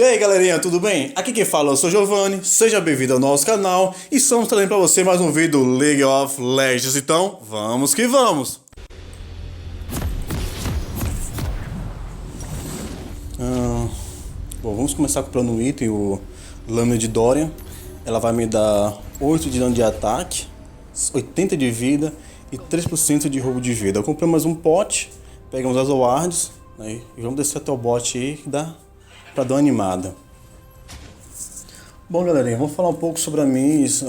E aí galerinha, tudo bem? Aqui quem fala eu sou Giovanni, seja bem-vindo ao nosso canal e estamos trazendo para você mais um vídeo do League of Legends, então vamos que vamos! Bom, vamos começar comprando um item, o Lâmina de Dorian. Ela vai me dar 8 de dano de ataque, 80 de vida e 3% de roubo de vida. Eu comprei mais um pote, pegamos as wards, né, e vamos descer até o bot aí que dá pra dar uma animada. Bom galerinha, vamos falar um pouco sobre a Miss.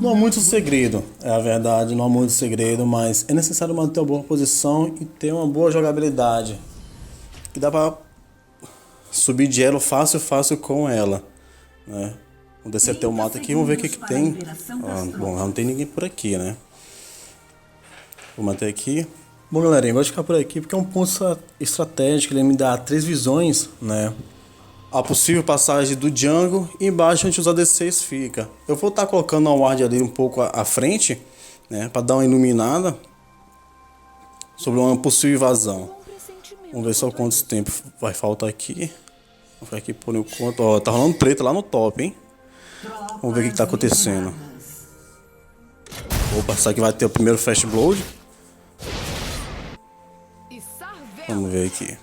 Não há muito segredo, é a verdade, não há muito segredo, mas é necessário manter uma boa posição e ter uma boa jogabilidade. Que dá pra subir de elo fácil com ela, né? Vamos descer até o mato aqui e vamos ver o que tem. Bom, não tem ninguém por aqui, né? Vou manter aqui. Bom galerinha, eu gosto de ficar por aqui porque é um ponto estratégico, ele me dá 3 visões, né? A possível passagem do jungle e embaixo onde os ADCs fica. Eu vou estar colocando a ward ali um pouco à frente, né? Para dar uma iluminada sobre uma possível invasão. Vamos ver só quantos tempo vai faltar aqui. Vou ficar aqui por enquanto. Ó, tá rolando treta lá no top, hein? Vamos ver o que tá acontecendo. Opa, será que vai ter o primeiro Fast Blood? Vamos ver aqui.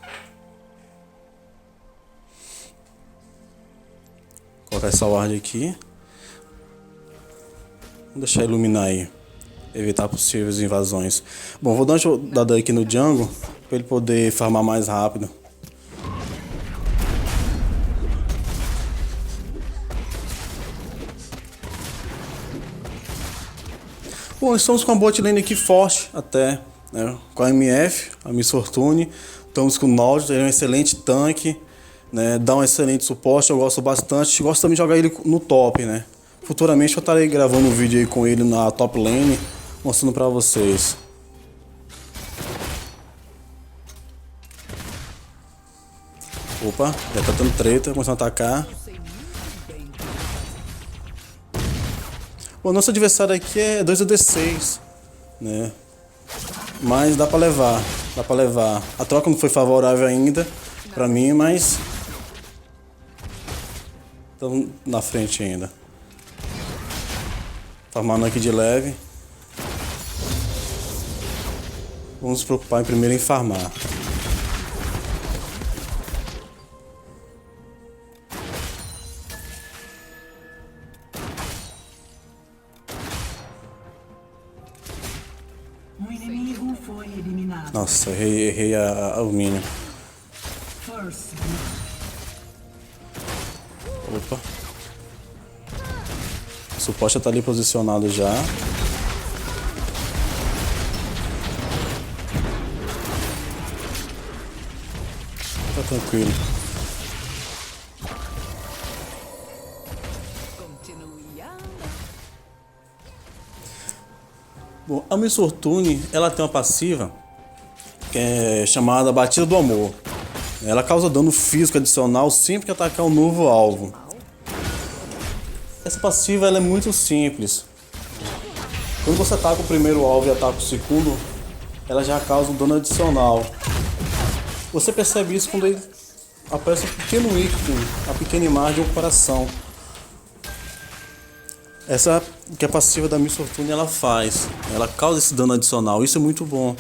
Colocar essa ward aqui. Vamos deixar iluminar aí. Evitar possíveis invasões. Bom, vou dar uma ajudada aqui no jungle para ele poder farmar mais rápido. Bom, estamos com a bot lane aqui forte até, né? Com a MF, a Miss Fortune. Estamos com o Nautilus, ele é um excelente tanque, né? Dá um excelente suporte, eu gosto bastante. Gosto também de jogar ele no top, né? Futuramente eu estarei gravando um vídeo aí com ele na top lane, mostrando pra vocês. Opa, já tá dando treta, começando a atacar. O nosso adversário aqui é 2 AD6, né? Mas dá pra levar, dá pra levar. A troca não foi favorável ainda pra mim, mas estamos na frente ainda. Farmando aqui de leve. Vamos nos preocupar em primeiro em farmar. Um inimigo foi eliminado. Nossa, errei o minion. Opa. O suporte já tá ali posicionado já. Tá tranquilo. Bom, a Miss Fortune, ela tem uma passiva que é chamada Batida do Amor. Ela causa dano físico adicional sempre que atacar um novo alvo. Essa passiva ela é muito simples. Quando você ataca o primeiro alvo e ataca o segundo, ela já causa um dano adicional. Você percebe isso quando ele aparece um pequeno ícone, a pequena imagem de um coração. Essa que a passiva da Miss Fortune ela faz. Ela causa esse dano adicional. Isso é muito bom.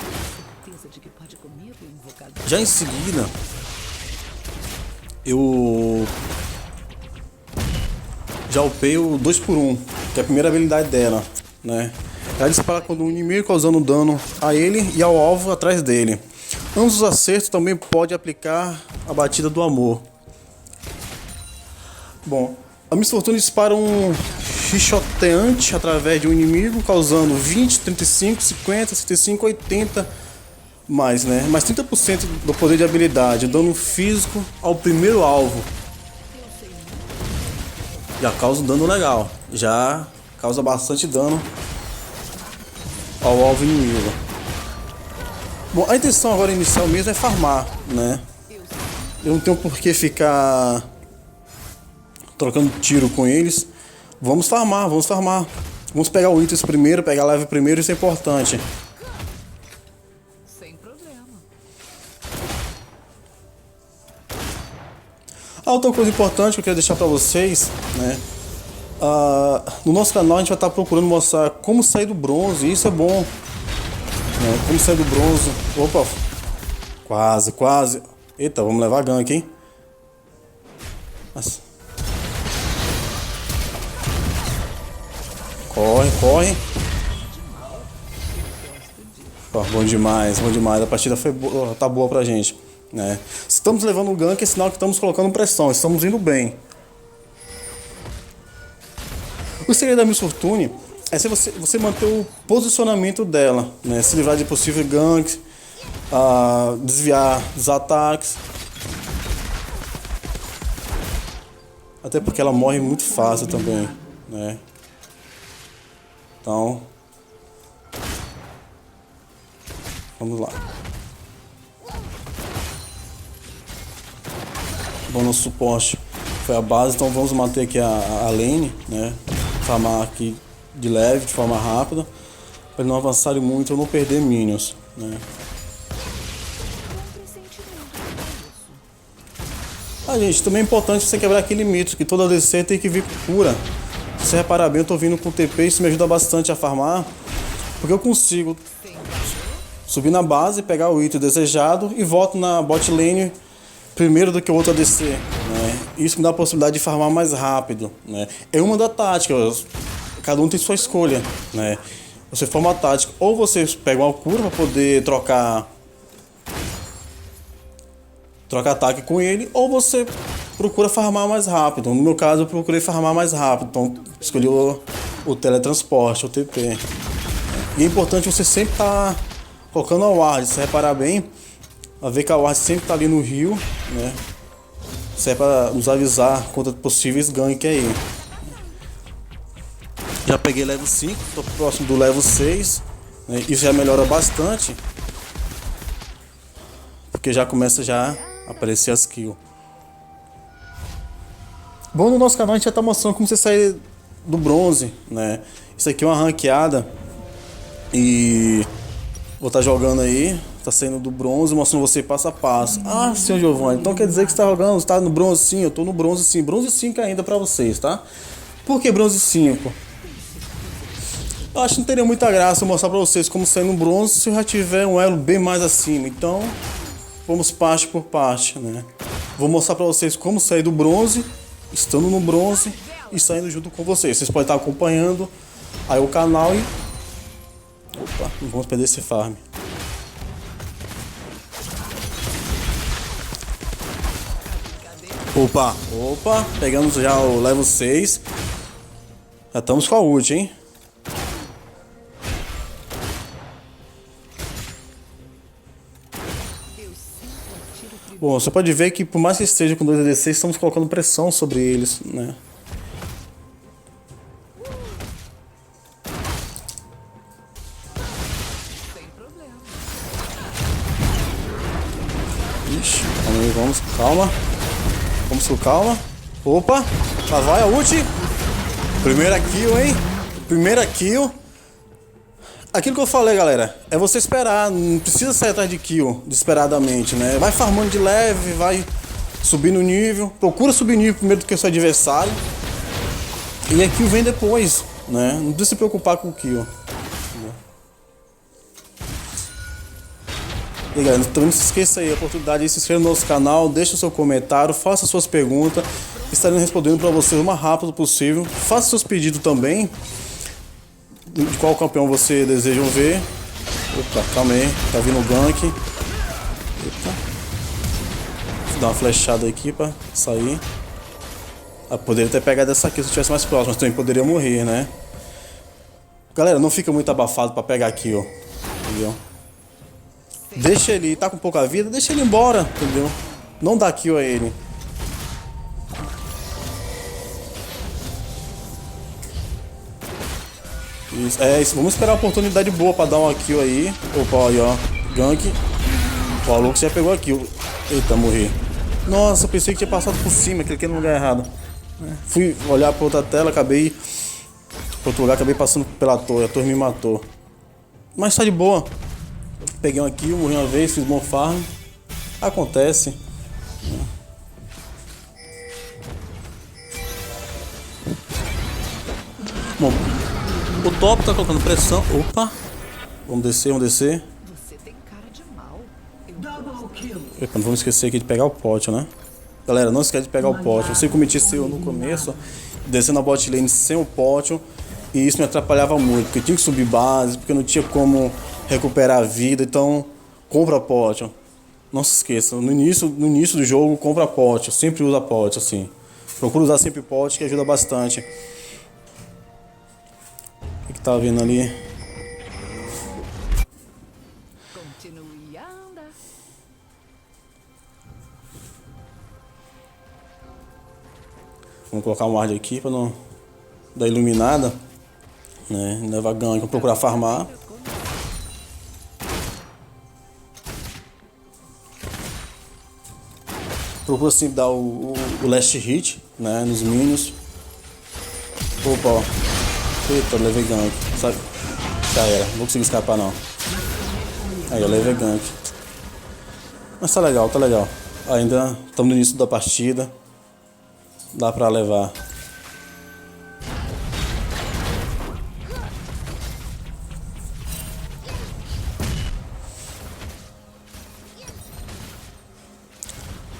Já em seguida, eu já upei o 2x1, que é a primeira habilidade dela, né? Ela dispara quando o inimigo causando dano a ele e ao alvo atrás dele. Ambos os acertos também pode aplicar a batida do amor. Bom, a Miss Fortune dispara um chicoteante através de um inimigo, causando 20, 35, 50, 75, 80 mais, né? Mais 30% do poder de habilidade, dano físico ao primeiro alvo. Já causa um dano legal, já causa bastante dano ao alvo inimigo. Bom, a intenção agora inicial mesmo é farmar, né? Eu não tenho por que ficar trocando tiro com eles. Vamos farmar, vamos farmar. Vamos pegar o itens primeiro, pegar a leve primeiro, isso é importante. Sem problema. Outra coisa importante que eu queria deixar pra vocês, né? No nosso canal a gente vai estar procurando mostrar como sair do bronze, e isso é bom, né? Como sair do bronze. Opa, quase. Eita, vamos levar gank, hein? Nossa. Corre. Bom demais. A partida foi boa, tá boa pra gente, né? Se estamos levando o gank, é sinal que estamos colocando pressão, estamos indo bem. O segredo da Miss Fortune é se você manter o posicionamento dela, né? Se livrar de possível gank, desviar dos ataques. Até porque ela morre muito fácil também, né? Então, vamos lá. Bom, nosso suporte foi a base, então vamos manter aqui a lane, né? Farmar aqui de leve, de forma rápida, para não avançarem muito ou não perder minions, né? Gente, também é importante você quebrar aquele mito que toda DC tem que vir com cura. Se você reparar bem, eu tô vindo com TP, isso me ajuda bastante a farmar, porque eu consigo subir na base, pegar o item desejado e volto na bot lane primeiro do que o outro ADC, né? Isso me dá a possibilidade de farmar mais rápido, né? É uma das táticas, cada um tem sua escolha, né? Você forma a tática, ou você pega uma cura para poder trocar ataque com ele, ou você procura farmar mais rápido. No meu caso, eu procurei farmar mais rápido, então escolhi o teletransporte, o TP. E é importante você sempre estar colocando a ward. Se você reparar bem, vai ver que a ward sempre está ali no rio, né? Isso é para nos avisar contra possíveis gank aí. Já peguei level 5, estou próximo do level 6, né? Isso já melhora bastante, porque já começa a aparecer as kills. Bom, no nosso canal a gente já está mostrando como você sair do bronze, né? Isso aqui é uma ranqueada e vou estar jogando aí, tá saindo do bronze, mostrando você passo a passo. Ah, senhor Giovanni, então quer dizer que você tá jogando, você tá no bronze? Sim, eu tô no bronze sim, bronze 5 ainda pra vocês, tá? Por que bronze 5? Eu acho que não teria muita graça eu mostrar pra vocês como sair no bronze se eu já tiver um elo bem mais acima, então vamos parte por parte, né? Vou mostrar pra vocês como sair do bronze, estando no bronze e saindo junto com vocês. Vocês podem estar acompanhando aí o canal e... Opa, não vamos perder esse farm. Opa, pegamos já o level 6. Já estamos com a ult, hein? Bom, você pode ver que por mais que esteja com 2 ADC, estamos colocando pressão sobre eles, né? Ixi, calma. Vamos com calma. Opa, lá vai a ult. Primeira kill, hein? Primeira kill. Aquilo que eu falei, galera, é você esperar, não precisa sair atrás de kill desesperadamente, né? Vai farmando de leve, vai subindo o nível, procura subir nível primeiro do que o seu adversário. E a kill vem depois, né? Não precisa se preocupar com o kill. E aí, galera, então não se esqueça aí a oportunidade de se inscrever no nosso canal, deixe o seu comentário, faça suas perguntas, estarei respondendo para vocês o mais rápido possível. Faça seus pedidos também, de qual campeão você deseja ver. Opa, calma aí, tá vindo o gank. Eita. Vou dar uma flechada aqui pra sair. Poderia ter pegado essa aqui se eu estivesse mais próximo, mas também poderia morrer, né? Galera, não fica muito abafado pra pegar aqui, ó. Entendeu? Deixa ele, tá com pouca vida, deixa ele embora, entendeu? Não dá kill a ele. Isso, vamos esperar a oportunidade boa pra dar uma kill aí. Opa, aí ó, gank. O Alux já pegou a kill. Eita, morri. Nossa, eu pensei que tinha passado por cima, cliquei no lugar errado. Fui olhar pra outra tela, acabei passando pela torre, a torre me matou. Mas tá de boa. Peguei uma kill, morri uma vez, fiz bom farm. Acontece. Bom, o top tá colocando pressão. Opa! Vamos descer, vamos descer. Você tem cara de mal. Double kill. Epa, não vamos esquecer aqui de pegar o pote, né? Galera, não esquece de pegar o pote. Eu sei que cometi esse erro no começo, descendo a bot lane sem o pote, e isso me atrapalhava muito, porque eu tinha que subir base, porque eu não tinha como recuperar a vida, então compra pote. Não se esqueça, no início do jogo, compra pote, sempre usa pote, assim. Procura usar sempre pote, que ajuda bastante. O que tá vendo ali? Continue a andar. Vamos colocar um ward aqui pra não dar iluminada, né? Levar gank, vamos procurar farmar. Procura sempre dar o last hit, né? Nos minions. Opa, ó. Eita, eu levei gank. Sabe? Já era, não vou conseguir escapar não. Aí, eu levei gank. Mas tá legal, tá legal. Ainda estamos no início da partida. Dá pra levar.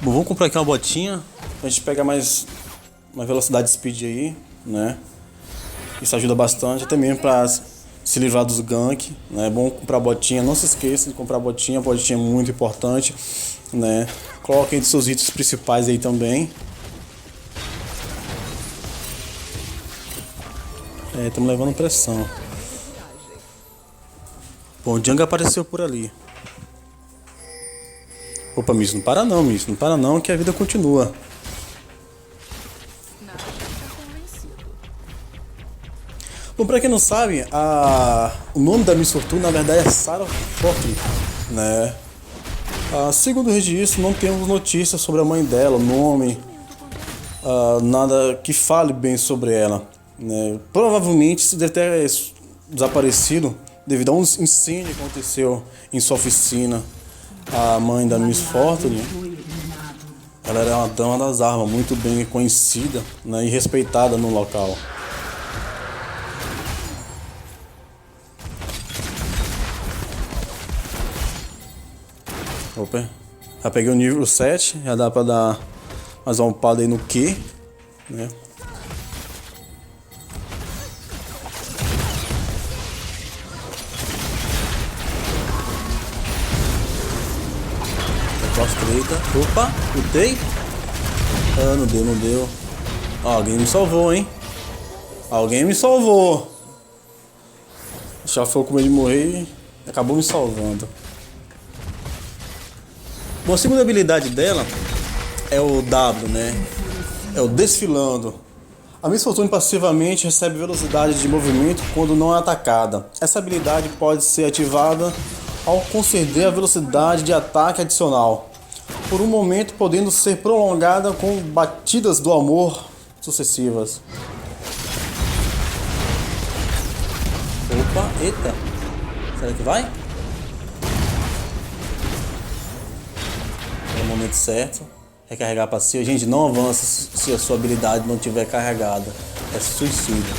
Bom, vamos comprar aqui uma botinha pra gente pegar mais uma velocidade de speed aí, né? Isso ajuda bastante, até mesmo pra se livrar dos gank, né? É bom comprar botinha, não se esqueça de comprar botinha é muito importante, né? Coloquem entre seus itens principais aí também. Estamos levando pressão. Bom, o Jungle apareceu por ali. Opa, Miss, não para não, Miss. Não para não, que a vida continua. Nada tá convencido. Bom, pra quem não sabe, o nome da Miss Fortune, na verdade, é Sarah Fortune, né? Segundo o registro, não temos notícias sobre a mãe dela, o nome, nada que fale bem sobre ela, né? Provavelmente isso deve ter desaparecido devido a um incêndio que aconteceu em sua oficina. A mãe da Miss Fortune, Foi eliminado. ela era uma dama das armas, muito bem conhecida, né, e respeitada no local. Opa, já peguei o nível 7, já dá pra dar mais uma upada aí no Q, né? Opa, lutei. Não deu, não deu. Alguém me salvou, hein? Alguém me salvou. Já foi com medo de morrer e acabou me salvando. Bom, a segunda habilidade dela é o W, né? É o desfilando. A Miss Fortune passivamente recebe velocidade de movimento quando não é atacada. Essa habilidade pode ser ativada ao conceder a velocidade de ataque adicional, por um momento podendo ser prolongada com batidas do amor sucessivas. Opa, eita. Será que vai? É o momento certo. Recarregar passiva. Gente, não avança se a sua habilidade não tiver carregada. É suicídio.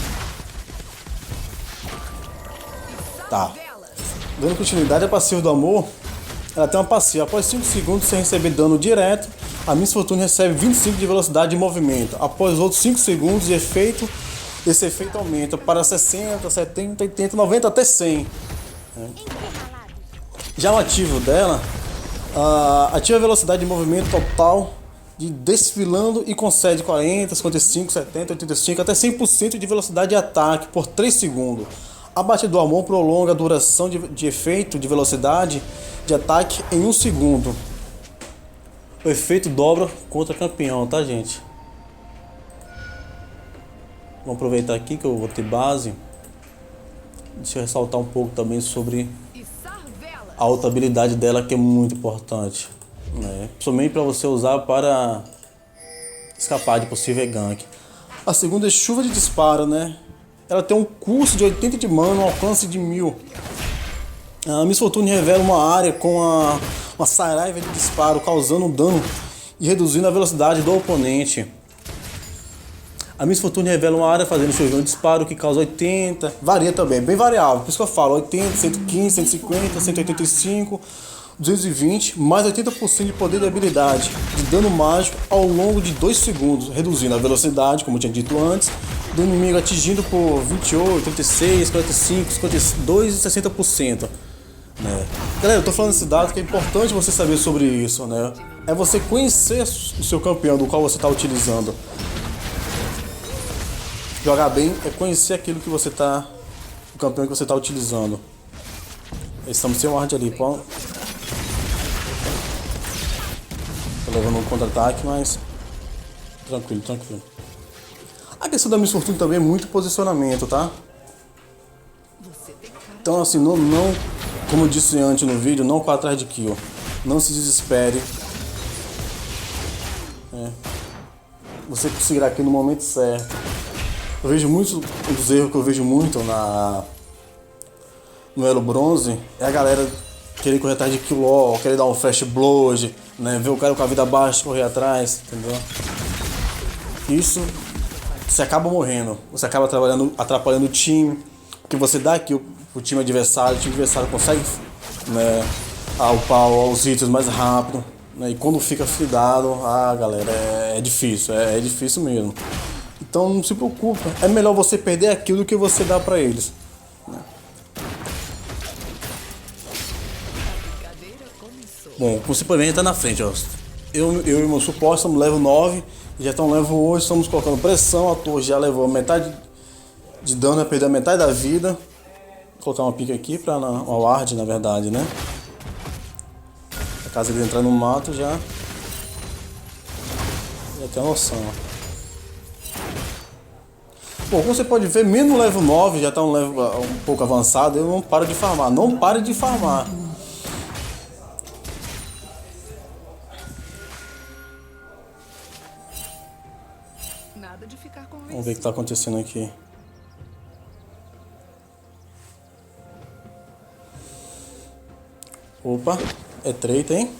Tá. Dando continuidade à passiva do amor, ela tem uma passiva. Após 5 segundos sem receber dano direto, a Miss Fortune recebe 25 de velocidade de movimento. Após os outros 5 segundos de efeito, esse efeito aumenta para 60, 70, 80, 90 até 100. Já o ativo dela, ativa a velocidade de movimento total de desfilando e concede 40, 55, 70, 85 até 100% de velocidade de ataque por 3 segundos. A batida do amor prolonga a duração de efeito de velocidade de ataque em 1 segundo. O efeito dobra contra campeão, tá, gente? Vamos aproveitar aqui que eu vou ter base. Deixa eu ressaltar um pouco também sobre a outra habilidade dela, que é muito importante, né? Principalmente para você usar para escapar de possível gank. A segunda é chuva de disparo, né? Ela tem um custo de 80 de mana, um alcance de 1000. A Miss Fortune revela uma área com uma saraiva de disparo, causando um dano e reduzindo a velocidade do oponente. A Miss Fortune revela uma área fazendo seu jogo de disparo que causa 80, varia também, bem variável, por isso que eu falo 80, 115, 150, 185, 220, mais 80% de poder de habilidade, de dano mágico ao longo de 2 segundos, reduzindo a velocidade, como eu tinha dito antes, do inimigo atingindo por 28, 36, 45, 52 e 60%. Né? Galera, eu tô falando esse dado que é importante você saber sobre isso, né? É você conhecer o seu campeão do qual você está utilizando. Jogar bem é conhecer aquilo que você tá, o campeão que você está utilizando. Estamos sem ward ali, pô. Tô levando um contra-ataque, mas tranquilo, tranquilo. A questão da Miss Fortune também é muito posicionamento, tá? Então assim, não, como eu disse antes no vídeo, não corra atrás de kill. Não se desespere. Você conseguirá aqui no momento certo. Eu vejo muitos dos erros que eu vejo muito no Elo Bronze é a galera querer correr atrás de kill low, querer dar um flash blood, né? Ver o cara com a vida baixa correr atrás, entendeu? Isso você acaba morrendo, você acaba atrapalhando o time, porque você dá kill pro time adversário, o time adversário consegue, né, upar os itens mais rápido, né? E quando fica fidado, galera, é difícil mesmo. Então não se preocupa, é melhor você perder aquilo do que você dar pra eles. Né? Bom, como você pode ver, a gente tá na frente, ó. Eu e meu suporte estamos level 9, já estão level 8, estamos colocando pressão, a torre já levou metade de dano, já perdeu a metade da vida. Vou colocar uma pique aqui pra uma ward, na verdade, né? Caso ele entrar no mato já tem a noção. Bom, como você pode ver, mesmo no level 9, já está um level um pouco avançado, eu não paro de farmar. Não pare de farmar. Nada de ficar com Vamos ver o que está acontecendo aqui. Opa, é treta, hein?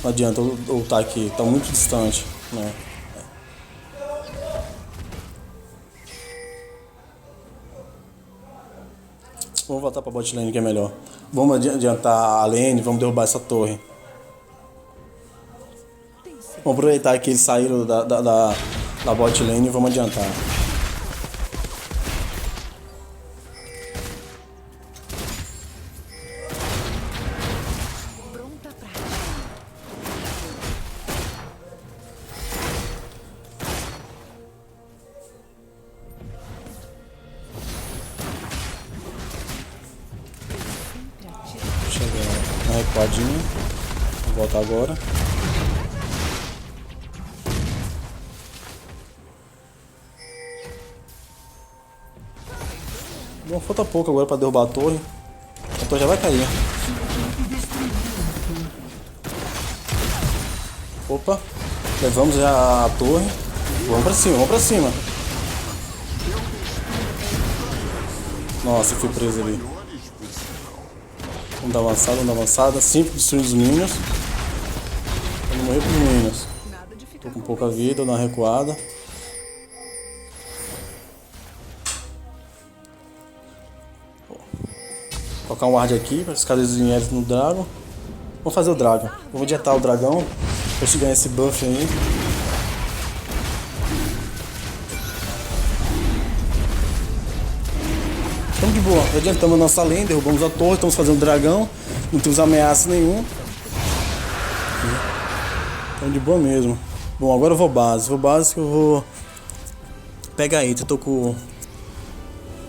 Não adianta eu lutar aqui, tá muito distante, né? Vamos voltar pra bot lane que é melhor. Vamos adiantar a lane, vamos derrubar essa torre. Vamos aproveitar que eles saíram da bot lane e vamos adiantar. Uma recuadinha. Vou voltar agora. Bom, falta pouco agora para derrubar a torre. A torre já vai cair. Opa, levamos já a torre. Vamos pra cima, vamos pra cima. Nossa, eu fui preso ali. Vamos dar avançada. Sempre destruindo os minions. Pra não morrer pros minions. Tô com pouca vida, vou dar uma recuada. Vou colocar um ward aqui para os caras vierem no Dragon. Vamos fazer o Dragon. Vamos adiantar o dragão. Pra gente ganhar esse buff aí. Estamos de boa. Adiantamos a nossa lane, derrubamos a torre, estamos fazendo dragão. Não temos ameaça nenhuma. Estamos de boa mesmo. Bom, agora eu vou base. Vou base que eu vou pegar item. Eu tô com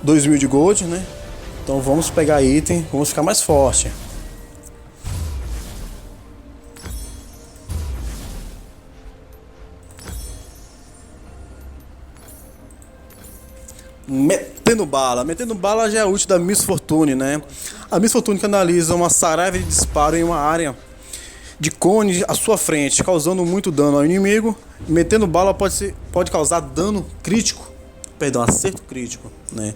2.000 de gold, né? Então vamos pegar item, vamos ficar mais forte. Metendo bala já é a ult da Miss Fortune, né? A Miss Fortune canaliza uma saraiva de disparo em uma área de cone à sua frente, causando muito dano ao inimigo. Metendo bala pode causar dano crítico, perdão, acerto crítico, né?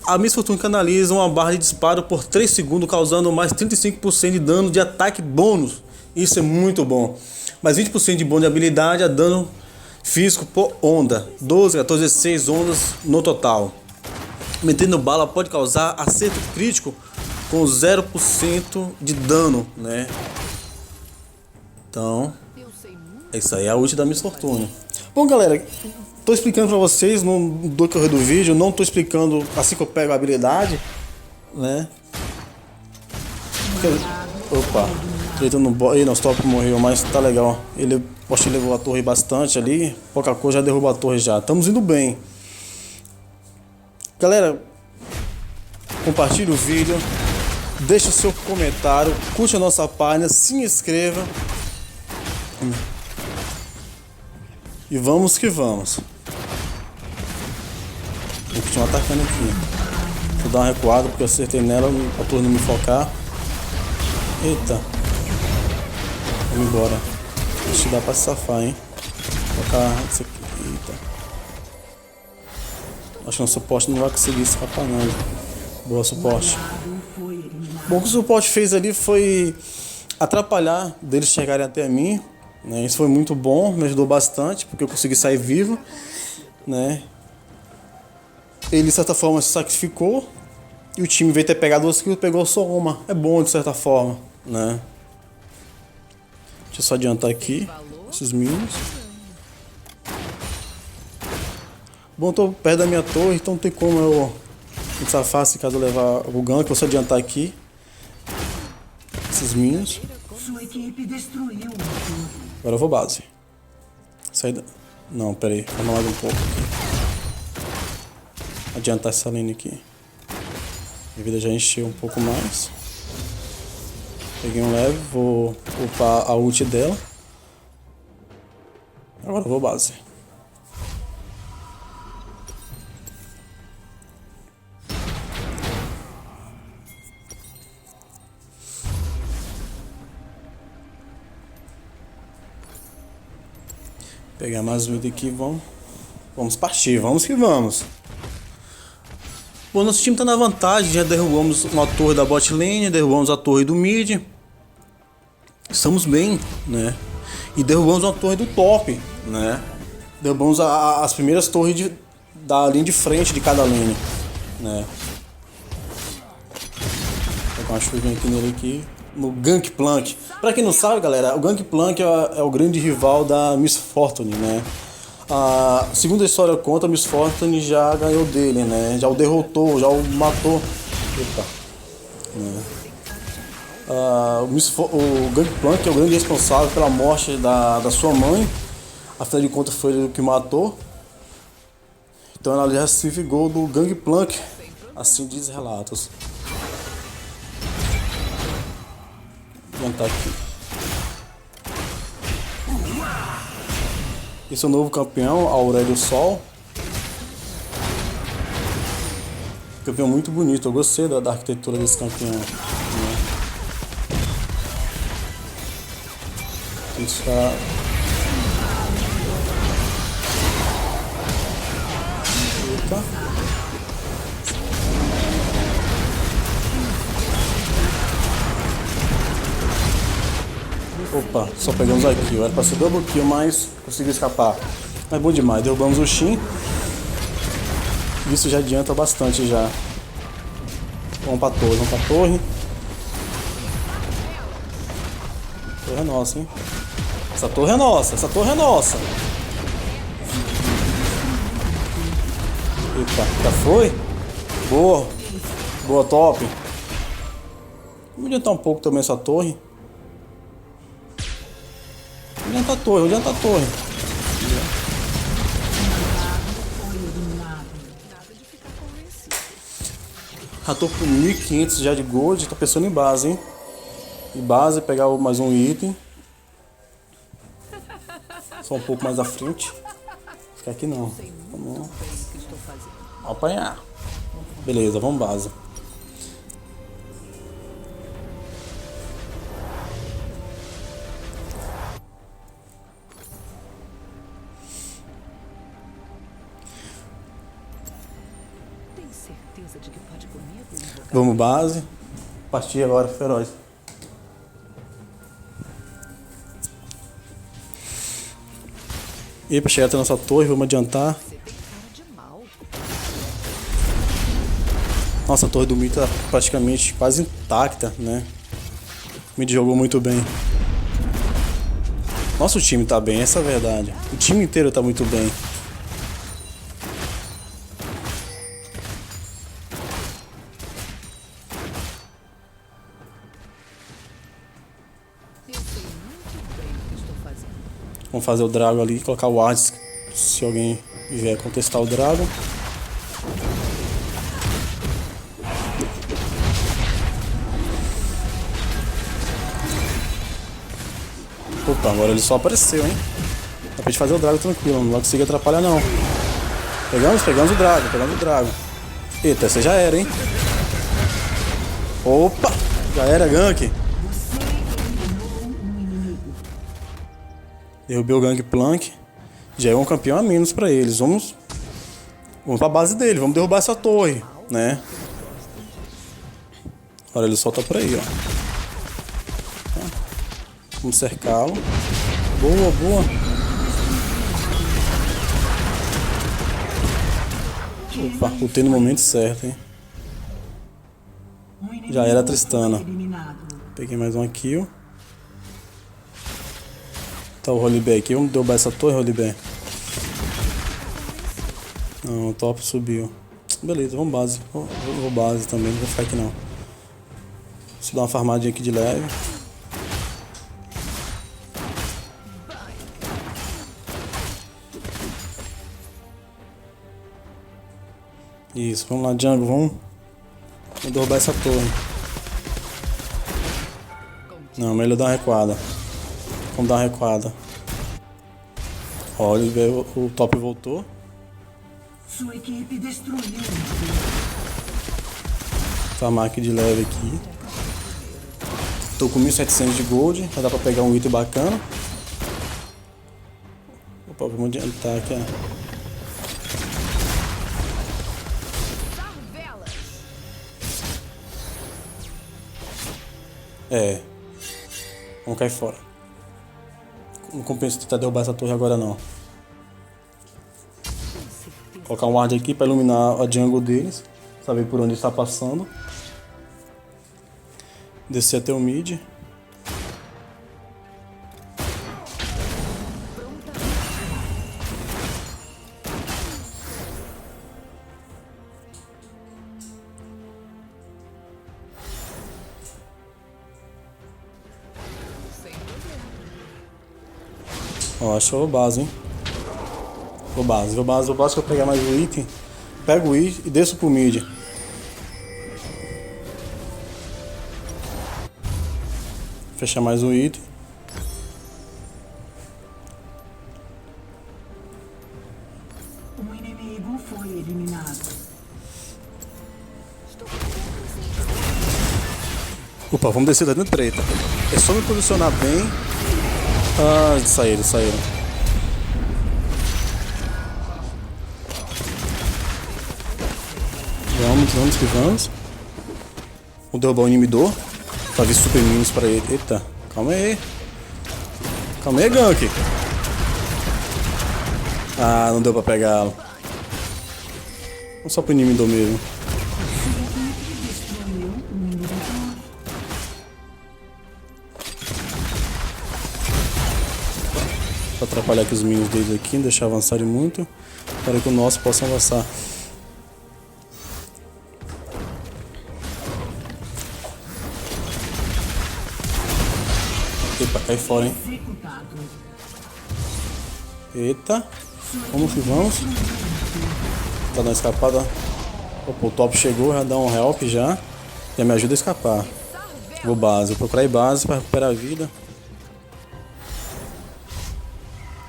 A Miss Fortune canaliza uma barra de disparo por 3 segundos, causando mais 35% de dano de ataque bônus Isso é muito bom. Mais 20% de bônus de habilidade a dano físico por onda. 12, 14, 16 ondas no total. Metendo bala pode causar acerto crítico com 0% de dano, né? Então, isso aí é a ult da Miss Fortune. Bom, galera, tô explicando pra vocês no decorrer do vídeo. Não tô explicando assim que eu pego a habilidade, né? Opa, ele no bot. Não, Stop morreu, mas tá legal. Ele, acho que levou a torre bastante ali. Pouca coisa já derrubou a torre já. Estamos indo bem. Galera, compartilhe o vídeo. Deixe o seu comentário. Curte a nossa página. Se inscreva. E vamos que vamos. Vou continuar atacando aqui. Vou dar uma recuada porque eu acertei nela. A torre não me focar. Eita. Vamos embora. Acho que dá pra se safar, hein. Vou colocar isso aqui. Eita. Acho que o suporte não vai conseguir escapar não. Boa, suporte. Bom, o que o suporte fez ali foi atrapalhar deles chegarem até mim, né? Isso foi muito bom, me ajudou bastante, porque eu consegui sair vivo, né? Ele de certa forma se sacrificou e o time veio ter pegado 2 kills, pegou só uma. É bom de certa forma, né? Deixa eu só adiantar aqui esses minions. Bom, tô perto da minha torre, então não tem como eu me safar se caso eu levar o gank. Vou só adiantar aqui esses minions. Sua equipe destruiu uma torre. Agora eu vou base. Saída. Não, pera aí, vamos mais um pouco aqui. Adiantar essa lane aqui. Minha vida já encheu um pouco mais. Peguei um leve, vou upar a ult dela. Agora eu vou base. Pegar mais um item aqui, vamos partir, vamos que vamos. Bom, nosso time está na vantagem, já derrubamos uma torre da bot lane, derrubamos a torre do mid. Estamos bem, né? E derrubamos uma torre do top, né? Derrubamos as primeiras torres da linha de frente de cada lane, né? Vou pegar uma chuvinha aqui nele aqui. No Gangplank. Pra quem não sabe, galera, o Gangplank é o grande rival da Miss Fortune, né? Segundo a história conta, a Miss Fortune já ganhou dele, né? Já o derrotou, já o matou. Eita. Né? O Gangplank é o grande responsável pela morte da sua mãe. Afinal de contas, foi ele o que matou. Então ela já se vingou do Gangplank. Assim diz relatos. Vou tentar aqui. Esse é o novo campeão, Aurélio Sol. Campeão muito bonito, eu gostei da arquitetura desse campeão, né? Isso tá... Eita. Opa, só pegamos aqui, era pra ser double kill, mas conseguiu escapar. Mas bom demais, derrubamos o Shin. Isso já adianta bastante já. Vamos pra torre, vamos pra torre. A torre é nossa, hein? Essa torre é nossa, essa torre é nossa. Eita, já foi? Boa. Boa, top. Vamos adiantar um pouco também essa torre. Vou adiantar a torre, vou adiantar a torre. Já tô com 1500 já de gold, tô pensando em base, hein? Em base, pegar mais um item. Só um pouco mais à frente. Ficar aqui não. Vamos apanhar. Beleza, vamos base. Vamos base. Partir agora, feroz. E aí, pra chegar até a nossa torre, vamos adiantar. Você tem cara de mal. Nossa, a torre do mid tá praticamente quase intacta, né? O mid jogou muito bem. Nosso time tá bem, essa é a verdade. O time inteiro tá muito bem. Eu sei muito bem o que estou fazendo. Vamos fazer o Drago ali, colocar o ward se alguém vier contestar o Drago. Opa, agora ele só apareceu, hein? Dá pra gente fazer o Drago tranquilo, não vai conseguir atrapalhar não. Pegamos o Drago. Eita, você já era, hein? Opa, já era gank. Derrubei o Gangplank. Já é um campeão a menos pra eles. Vamos pra base dele, vamos derrubar essa torre, né? Olha, ele solta por aí, ó. Vamos cercá-lo. Boa. Opa, lutei no momento certo, hein? Já era a Tristana. Peguei mais uma kill. Tá o Rolibé aqui. Vamos derrubar essa torre, Rolibé. Não, o top subiu. Beleza, vamos base. Vou base também, não vou ficar aqui não. Deixa eu dar uma farmadinha aqui de leve. Isso, vamos lá, Django, vamos derrubar essa torre. Não, melhor dar uma recuada. Vamos dar uma recuada. Olha, o top voltou. Sua equipe destruiu. Farmar aqui de leve aqui. Tô com 1.700 de gold, já dá pra pegar um item bacana. Opa, vamos adiantar aqui, ó. É. Vamos cair fora. Não compensa tentar derrubar essa torre agora não. Colocar um ward aqui para iluminar a jungle deles. Saber por onde está passando. Descer até o mid. Ó, acho que eu vou base, hein? Vou base que eu pegar mais o item. Pego o item e desço pro mid. Fechar mais um item. Um inimigo foi eliminado. Opa, vamos descer dentro da treta. É só me posicionar bem. Ah, saíram. Vamos. Vou derrubar o inibidor. Fazer super minions pra ele. Eita, calma aí, gank. Ah, não deu pra pegá-lo. Vamos só pro inibidor mesmo. Pra atrapalhar aqui os minions deles aqui, não deixar avançarem muito, para que o nosso possa avançar. Epa, cai fora, hein? Eita, vamos. Tá dando escapada. Opa, o top chegou, já dá um help já. Já me ajuda a escapar. Vou procurar base para recuperar a vida.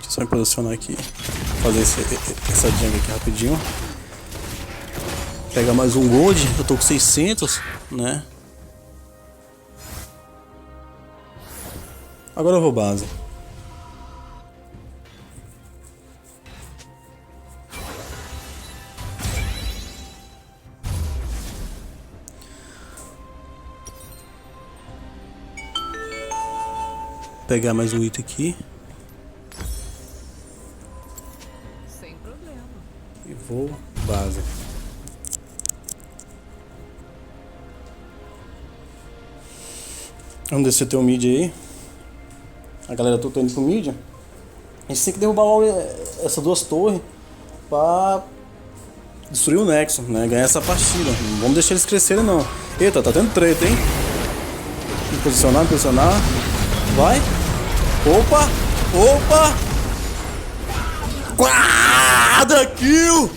Só me posicionar aqui. Fazer essa jungle aqui rapidinho. Pegar mais um gold. Eu tô com 600, né? Agora eu vou base. Pegar mais um item aqui. Vou base. Vamos descer teu mid aí. A galera toda indo pro mid. A gente tem que derrubar logo essas duas torres pra destruir o Nexo, né? Ganhar essa partida. Não vamos deixar eles crescerem não. Eita, tá tendo treta, hein? Me posicionar, me posicionar. Vai. Opa! Opa! Quadra kill!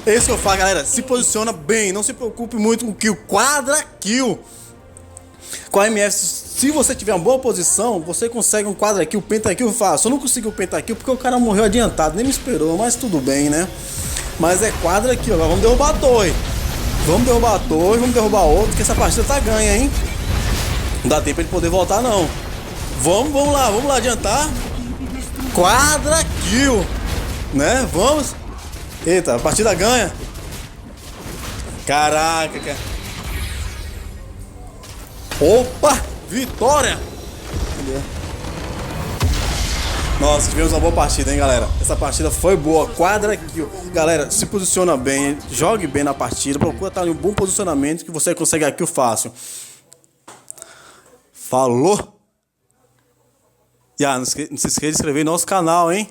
É isso que eu falo, galera. Se posiciona bem. Não se preocupe muito com kill. Quadra kill. Com a MF, se você tiver uma boa posição, você consegue um quadra kill, pentakill fácil. Eu não consegui o pentakill porque o cara morreu adiantado, nem me esperou, mas tudo bem, né? Mas é quadra kill. Agora vamos derrubar a torre. Vamos derrubar a torre, vamos derrubar outro, que essa partida tá ganha, hein? Não dá tempo pra ele poder voltar, não. Vamos lá adiantar. Quadra kill, né? Vamos. Eita, a partida ganha. Caraca, cara. Opa! Vitória! Nossa, tivemos uma boa partida, hein, galera? Essa partida foi boa, quadra kill. Galera, se posiciona bem, jogue bem na partida, procura estar em um bom posicionamento que você consegue a kill fácil. Falou! E não se esqueça de se inscrever no nosso canal, hein?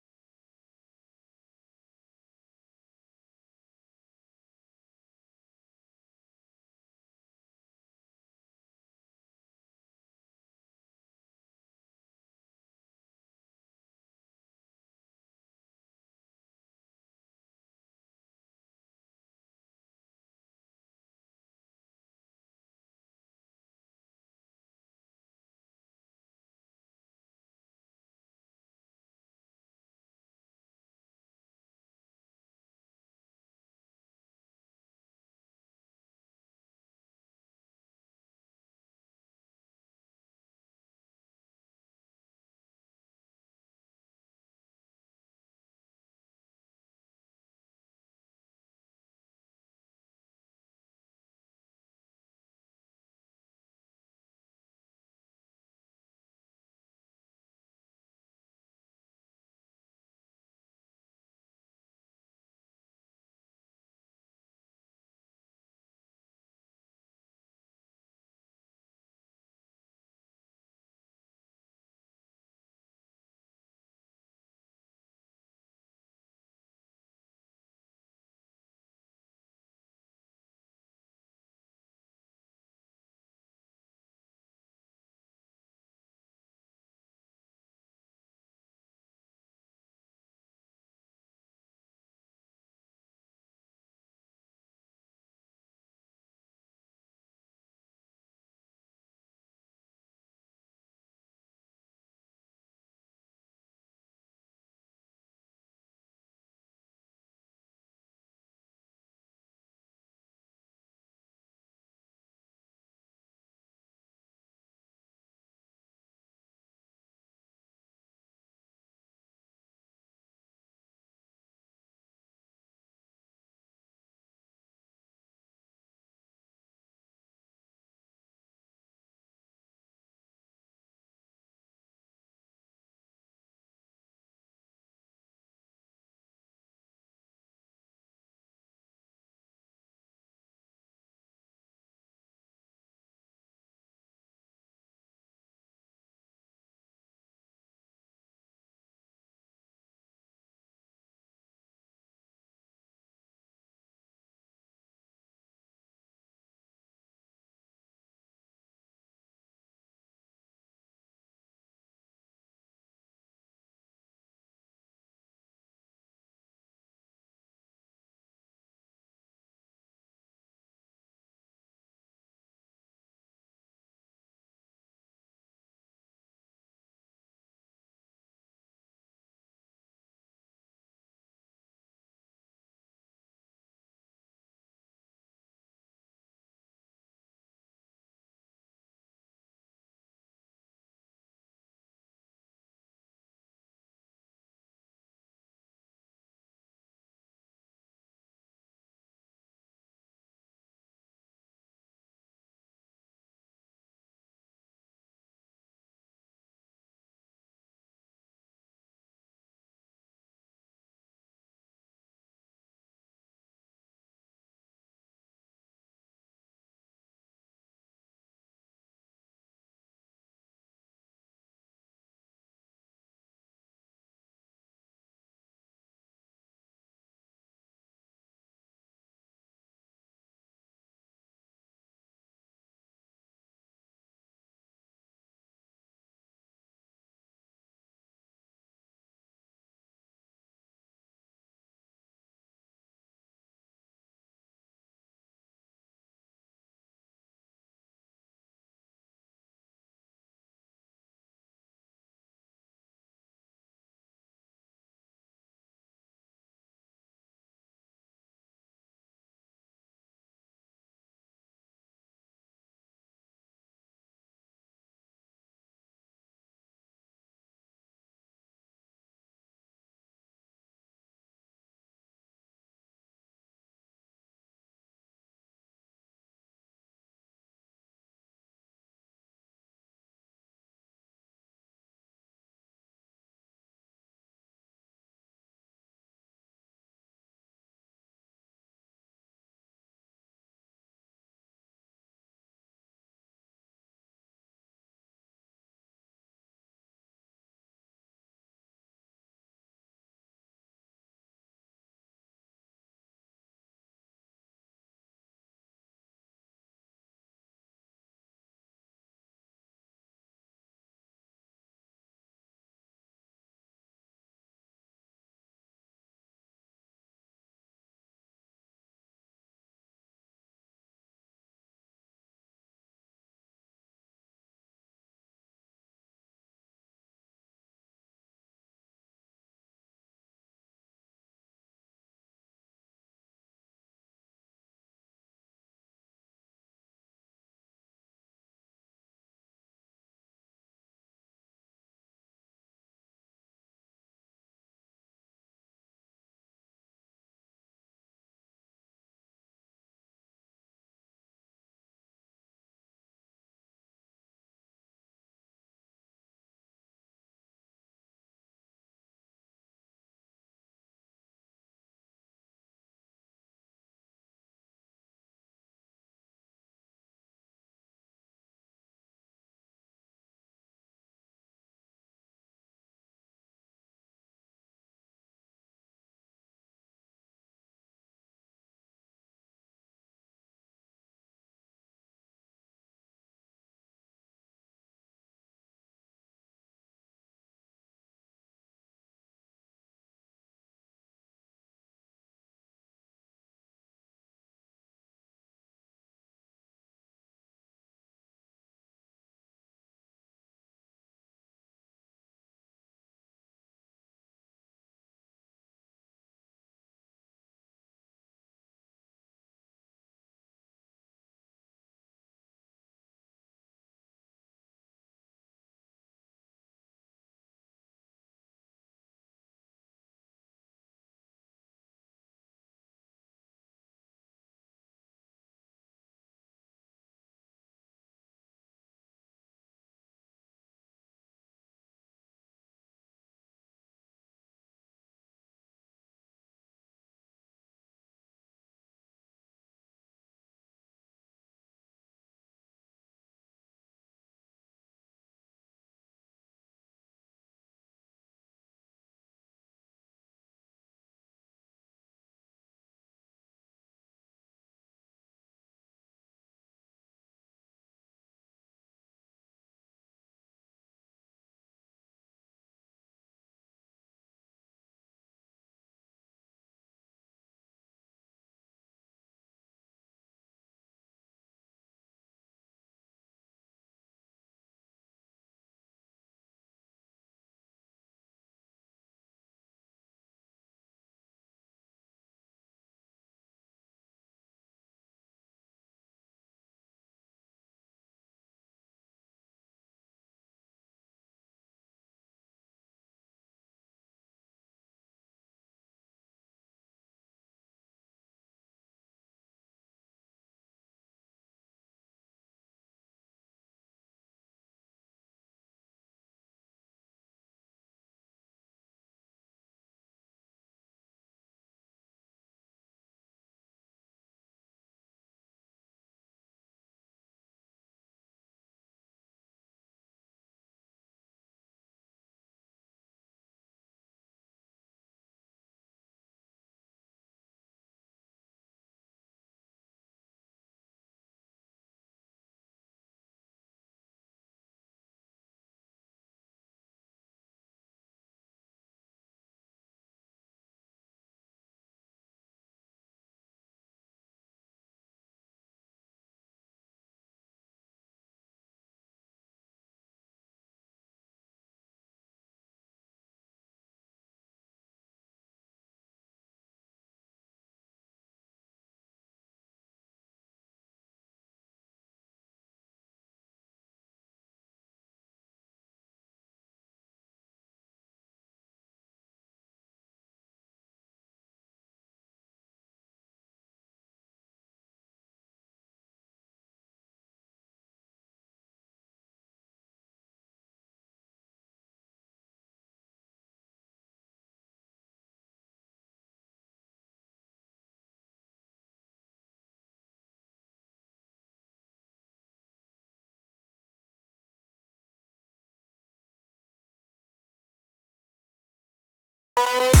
Bye.